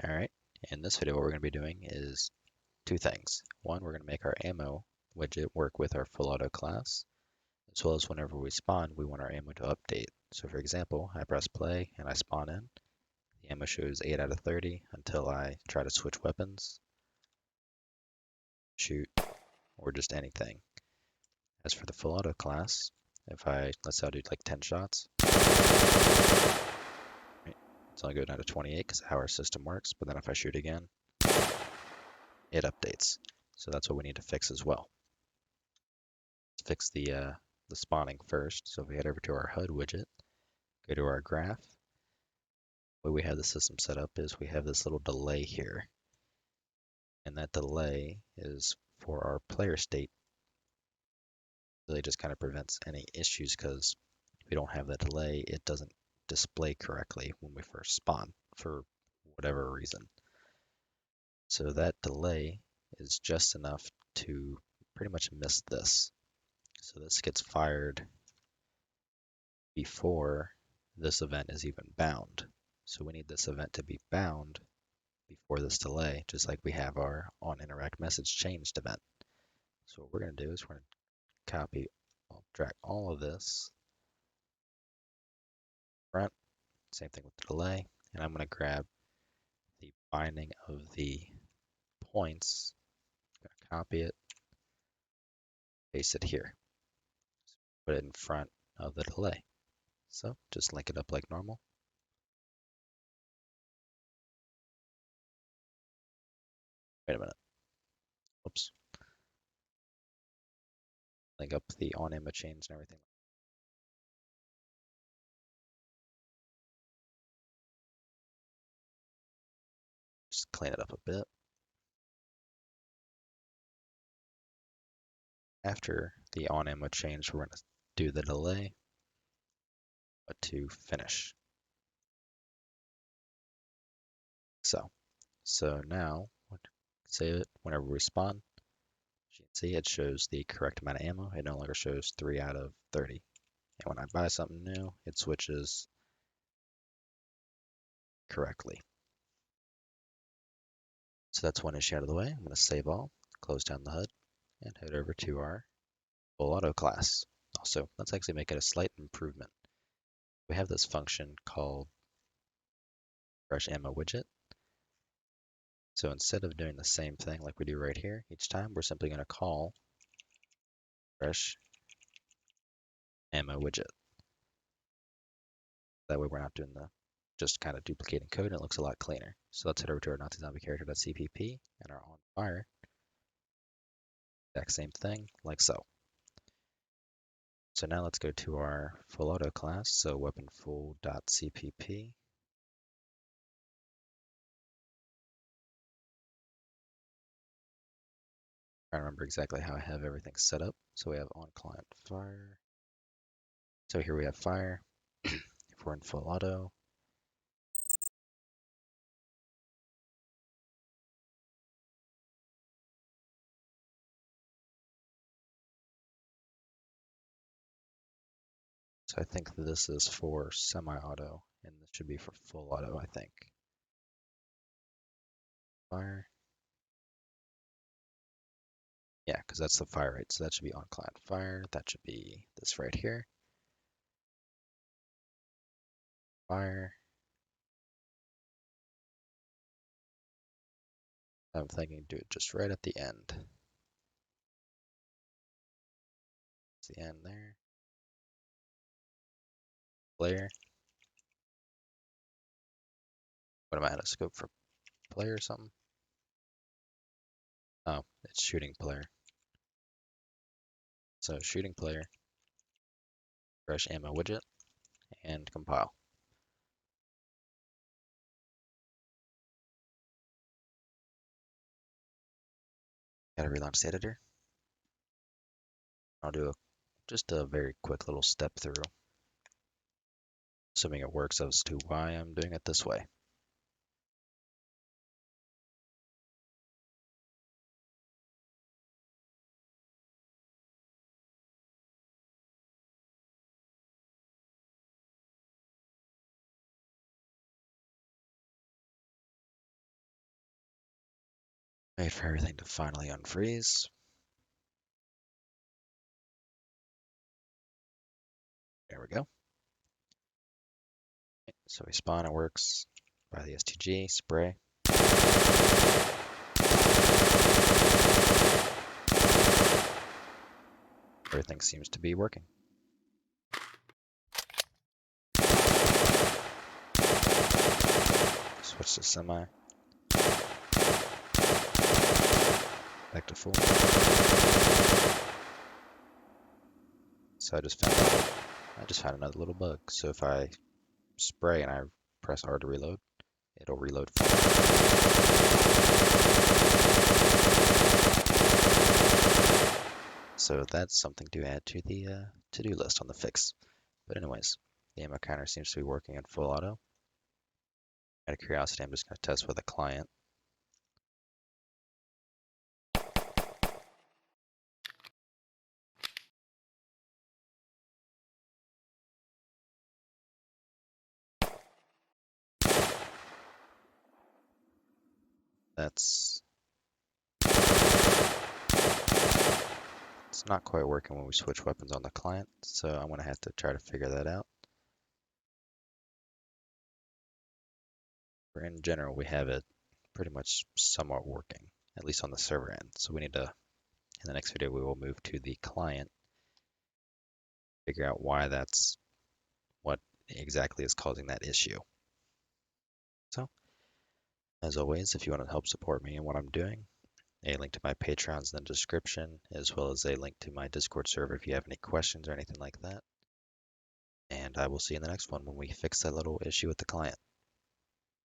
All right, in this video, what we're going to be doing is two things. One, we're going to make our ammo widget work with our full auto class, as well as whenever we spawn, we want our ammo to update. So for example, I press play and I spawn in. The ammo shows 8 out of 30 until I try to switch weapons, shoot, or just anything. As for the full auto class, if let's say I do like 10 shots, right, it's only go down to 28 because of how our system works, but then if I shoot again, it updates. So that's what we need to fix as well. Let's fix the spawning first. So if we head over to our HUD widget, go to our graph, the way we have the system set up is we have this little delay here. And that delay is for our player state. Really just kind of prevents any issues because if we don't have that delay, it doesn't display correctly when we first spawn for whatever reason. So that delay is just enough to pretty much miss this. So this gets fired before this event is even bound. So we need this event to be bound before this delay, just like we have our onInteract message changed event. So what we're going to do is we're going to copy, drag all of this front, same thing with the delay, and I'm going to grab the binding of the points, I'm going to copy it, paste it here, put it in front of the delay. So just link it up like normal. Wait a minute. Oops. Link up the onImage change and everything. Just clean it up a bit. After the onImage change, we're going to do the delay to finish. So now, save it whenever we spawn. As you can see, it shows the correct amount of ammo. It no longer shows 3 out of 30. And when I buy something new, it switches correctly. So that's one issue out of the way. I'm going to save all, close down the HUD, and head over to our full auto class. Also, let's actually make it a slight improvement. We have this function called fresh ammo widget. So instead of doing the same thing like we do right here each time, we're simply going to call fresh ammo widget. That way we're not doing the just kind of duplicating code and it looks a lot cleaner. So let's head over to our Nazi zombie character.cpp and our on fire. Exact same thing, like so. So now let's go to our full auto class, so weaponfull.cpp. I remember exactly how I have everything set up. So we have on client fire. So here we have fire. If we're in full auto, so I think this is for semi-auto, and this should be for full auto, I think. Fire. Yeah, because that's the fire rate. So that should be on client fire. That should be this right here. Fire. I'm thinking do it just right at the end. It's the end there. Player. What am I at a scope for player or something? Oh, it's shooting player. So shooting player, fresh ammo widget, and compile. Gotta relaunch the editor. I'll do just a very quick little step through, assuming it works as to why I'm doing it this way. Wait for everything to finally unfreeze. There we go. So we spawn, it works. Buy the STG, spray. Everything seems to be working. Switch to semi. Back to full. So I just found another little bug. So if I spray and I press R to reload, it'll reload for me. So that's something to add to the to-do list on the fix. But anyways, the ammo counter seems to be working in full auto. Out of curiosity, I'm just going to test with a client. It's not quite working when we switch weapons on the client, so I'm going to have to try to figure that out. In general, we have it pretty much somewhat working, at least on the server end. So we need to, in the next video, we will move to the client, figure out why that's what exactly is causing that issue. So, as always, if you want to help support me in what I'm doing, a link to my Patreon's in the description, as well as a link to my Discord server if you have any questions or anything like that. And I will see you in the next one when we fix that little issue with the client.